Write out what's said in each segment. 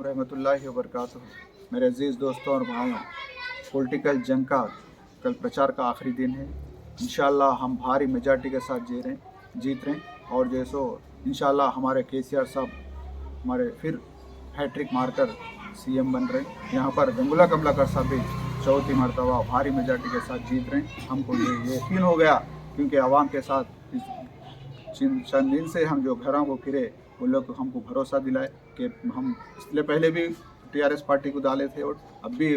रहमतुल्लाहि व बरकातुहू। मेरे अज़ीज़ दोस्तों और भाइयों, पॉलिटिकल जंग का कल प्रचार का आखिरी दिन है। इंशाअल्लाह हम भारी मेजॉरिटी के साथ जीत रहे हैं और जैसो इंशाअल्लाह हमारे केसीआर साहब हमारे फिर हैट्रिक मारकर सीएम बन रहे हैं। यहाँ पर गंगुला कमलाकर साहब भी चौथी मरतबा भारी मेजॉरिटी के साथ जीत रहे हैं। हमको ये यकीन हो गया क्योंकि आवाम के साथ चंद दिन से हम जो घरों को फिरे वो लोग हमको भरोसा दिलाए कि हम इसलिए पहले भी टीआरएस पार्टी को डाले थे और अब भी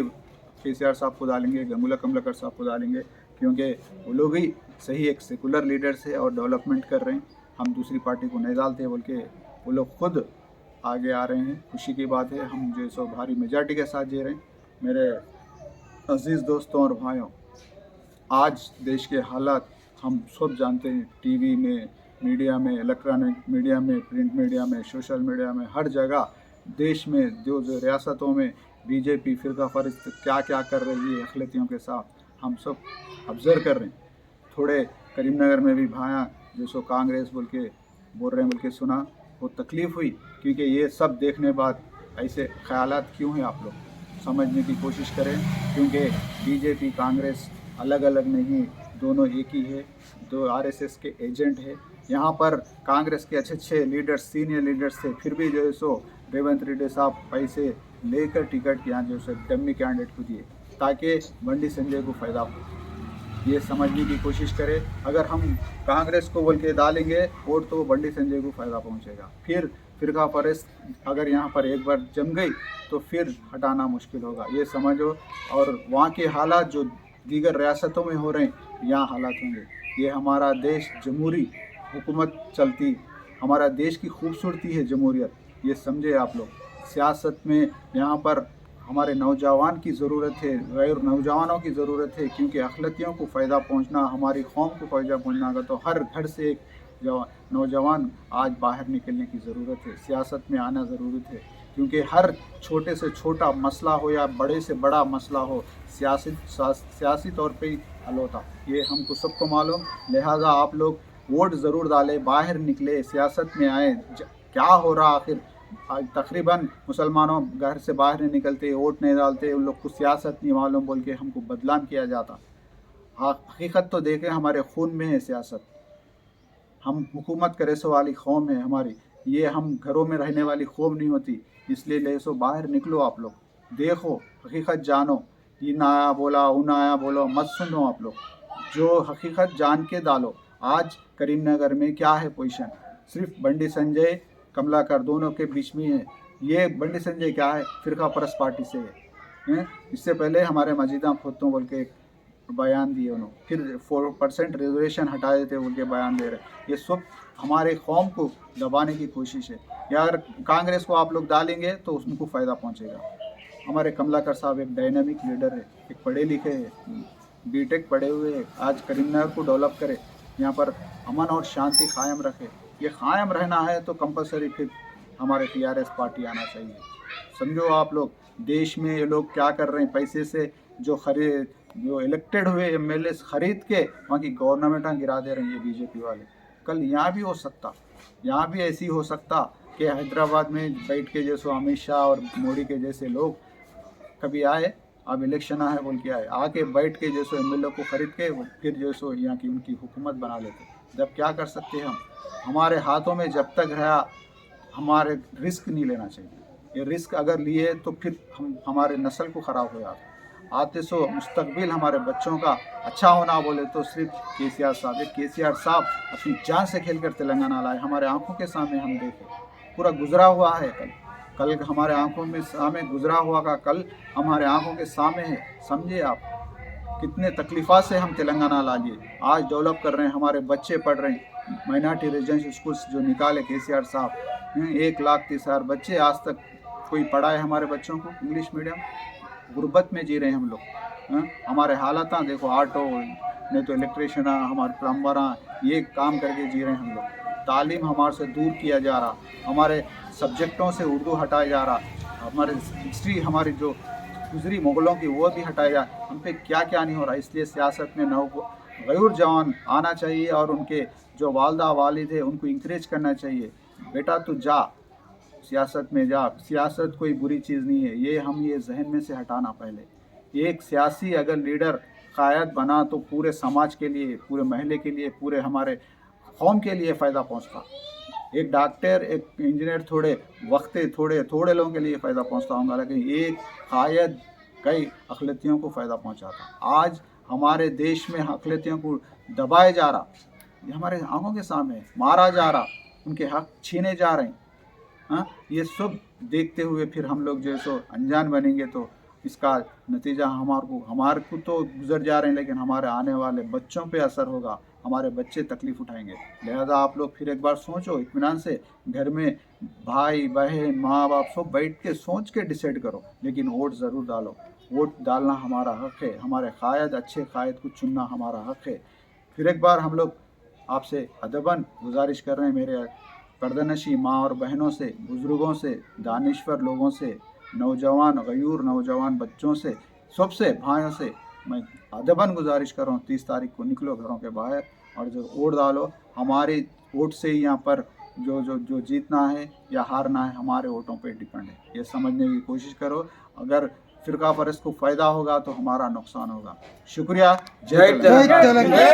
केसीआर साहब को डालेंगे, गंगुला कमलाकर साहब को डालेंगे, क्योंकि वो लोग ही सही एक सेकुलर लीडर से और डेवलपमेंट कर रहे हैं। हम दूसरी पार्टी को नहीं डालते बोल के वो लोग खुद आगे आ रहे हैं। खुशी की बात है, हम जो सो भारी मेजॉरिटी के साथ जी रहे हैं। मेरे अजीज़ दोस्तों और भाइयों, आज देश के हालात हम सब जानते हैं। टीवी में, मीडिया में, इलेक्ट्रॉनिक मीडिया में, प्रिंट मीडिया में, सोशल मीडिया में, हर जगह देश में जो रियासतों में बीजेपी फ़िरका फ़रिस्त क्या क्या कर रही है अखिलतियों के साथ, हम सब ऑब्ज़र्व कर रहे हैं। थोड़े करीमनगर में भी भाया जो सो कांग्रेस बोल रहे हैं बोल के सुना, वो तकलीफ़ हुई क्योंकि ये सब देखने बाद ऐसे ख़यालात क्यों हैं आप लोग समझने की कोशिश करें, क्योंकि बीजेपी कांग्रेस अलग अलग नहीं, दोनों एक ही है, दो आरएसएस के एजेंट है। यहाँ पर कांग्रेस के अच्छे लीडर्स, सीनियर लीडर्स थे, फिर भी जो है सो रेवंत रेड्डी साहब पैसे लेकर टिकट यहाँ जो है डम्मी कैंडिडेट को दिए ताकि बंडी संजय को फ़ायदा हो। ये समझने की कोशिश करें, अगर हम कांग्रेस को बोल के डालेंगे वोट तो बंडी संजय को फ़ायदा पहुँचेगा। फिर फ़िरका फ़रिस्त अगर यहाँ पर एक बार जम गई तो फिर हटाना मुश्किल होगा, ये समझो। और वहाँ के हालात जो दीगर रियासतों में हो रहे हैं, यहाँ हालात होंगे। ये हमारा देश जमहूरी हुकूमत चलती, हमारा देश की खूबसूरती है जमहूरियत, ये समझे आप लोग। सियासत में यहाँ पर हमारे नौजवान की ज़रूरत है, गैर नौजवानों की ज़रूरत है, क्योंकि अखिलतियों को फ़ायदा पहुँचना, हमारी कौम को फ़ायदा पहुँचना का तो हर घर से एक नौजवान आज बाहर निकलने की ज़रूरत है, सियासत में आना ज़रूरत है, क्योंकि हर छोटे से छोटा मसला हो या बड़े से बड़ा मसला हो सियासी तौर पे ही हल होता, ये हमको सबको मालूम। लिहाजा आप लोग वोट ज़रूर डालें, बाहर निकले, सियासत में आए। क्या हो रहा आखिर, तकरीबन मुसलमानों घर से बाहर नहीं निकलते, वोट नहीं डालते, उन लोग को सियासत नहीं मालूम बोल के हमको बदनाम किया जाता। हकीकत तो देखें, हमारे खून में है सियासत, हम हुकूमत करे सो वाली कौम है हमारी, ये हम घरों में रहने वाली कौम नहीं होती। इसलिए ले सो बाहर निकलो, आप लोग देखो, हकीकत जानो, ये ना आया बोला उन आया बोलो मत सुनो, आप लोग जो हकीकत जान के डालो। आज करीमनगर में क्या है पोजीशन, सिर्फ बंडी संजय कमलाकर दोनों के बीच में है। ये बंडी संजय क्या है, फ़िरका परस्त पार्टी से है। इससे पहले हमारे मजीदा खोतों बोल के एक बयान दिए उन्होंने, फिर 4% रिजर्वेशन हटा देते बोल के बयान दे रहे। ये सब हमारे कौम को दबाने की कोशिश है। या अगर कांग्रेस को आप लोग डालेंगे तो उनको फ़ायदा पहुंचेगा। हमारे कमलाकर साहब एक डायनामिक लीडर है, एक पढ़े लिखे हैं, बीटेक पढ़े हुए हैं। आज करीमनगर को डेवलप करे, यहाँ पर अमन और शांति कायम रखे। ये कायम रहना है तो कंपलसरी फिर हमारे टीआरएस पार्टी आना चाहिए। समझो आप लोग, देश में ये लोग क्या कर रहे हैं, पैसे से जो इलेक्टेड हुए एमएलए खरीद के वहाँ की गवर्नमेंट गिरा दे रहे हैं ये बीजेपी वाले। कल यहाँ भी हो सकता, यहाँ भी ऐसी हो सकता कि हैदराबाद में बैठ के जैसे अमित शाह और मोदी के जैसे लोग कभी आए, अब इलेक्शन आए बोल के आए, आके बैठ के जैसे एमएलए को खरीद के फिर जैसो यहाँ की उनकी हुकूमत बना लेते। जब क्या कर सकते हैं हम, हमारे हाथों में जब तक रहा हमारे रिस्क नहीं लेना चाहिए। ये रिस्क अगर लिए तो फिर हमारे नस्ल को ख़राब हो जाता। आते सो मुस्तकबिल हमारे बच्चों का अच्छा होना बोले तो सिर्फ केसीआर साहब। केसीआर साहब अपनी जान से खेलकर तेलंगाना लाए, हमारे आंखों के सामने हम देखे, पूरा गुजरा हुआ है। कल हमारे आंखों में सामने गुजरा हुआ का कल हमारे आंखों के सामने है। समझे आप कितने तकलीफ़ा से हम तेलंगाना ला लिए, आज डेवलप कर रहे हैं, हमारे बच्चे पढ़ रहे हैं। माइनॉरिटी रेजिडेंशियल स्कूल्स जो निकाले केसीआर साहब, 1,30,000 बच्चे आज तक कोई पढ़ा है हमारे बच्चों को इंग्लिश मीडियम। गुर्बत में जी रहे हैं हम लोग। हमारे हालात देखो, ऑटो नहीं तो इलेक्ट्रिशियन, हमारे प्लम्बर, ये काम करके जी रहे हैं हम लोग। तालीम हमारे से दूर किया जा रहा, हमारे सब्जेक्टों से उर्दू हटाया जा रहा, हमारे हिस्ट्री हमारी जो गुजरी मुग़लों की वो भी हटाया जा रहा। हम पे क्या क्या नहीं हो रहा। इसलिए सियासत में गैर जवान आना चाहिए और उनके जो वालदा वालिद है उनको इंकरेज करना चाहिए। बेटा तू जा, सियासत में जा। सियासत कोई बुरी चीज़ नहीं है, ये जहन में से हटाना पहले। एक सियासी अगर लीडर कायद बना तो पूरे समाज के लिए, पूरे महल्ले के लिए, पूरे हमारे कौम के लिए फ़ायदा पहुंचता। एक डॉक्टर, एक इंजीनियर थोड़े लोगों के लिए फ़ायदा पहुंचता होगा, लेकिन एक कायद कई अक़लियतों को फ़ायदा पहुंचाता। आज हमारे देश में अक़लियतों को दबाया जा रहा, ये हमारे आंखों के सामने मारा जा रहा, उनके हक छीने जा रहे हैं। हाँ, ये सब देखते हुए फिर हम लोग जो है सो अनजान बनेंगे तो इसका नतीजा हमारे को तो गुजर जा रहे हैं, लेकिन हमारे आने वाले बच्चों पे असर होगा, हमारे बच्चे तकलीफ़ उठाएंगे। लिहाजा आप लोग फिर एक बार सोचो इत्मीनान से, घर में भाई बहन माँ बाप सब बैठ के सोच के डिसाइड करो, लेकिन वोट ज़रूर डालो। वोट डालना हमारा हक़ है, हमारे कायद, अच्छे कायद को चुनना हमारा हक़ है। फिर एक बार हम लोग आपसे अदबन गुजारिश कर रहे हैं, मेरे पर्दानशी माँ और बहनों से, बुज़ुर्गों से, दानिश्वर लोगों से, नौजवान गयूर नौजवान बच्चों से, सबसे भाइयों से मैं अदबन गुजारिश कर रहा हूँ, 30 तारीख को निकलो घरों के बाहर और जो वोट डालो। हमारे वोट से ही यहाँ पर जो जीतना है या हारना है हमारे वोटों पे डिपेंड है, ये समझने की कोशिश करो। अगर फ़िरका परस्त को फ़ायदा होगा तो हमारा नुकसान होगा। शुक्रिया। जय तेलंगाना।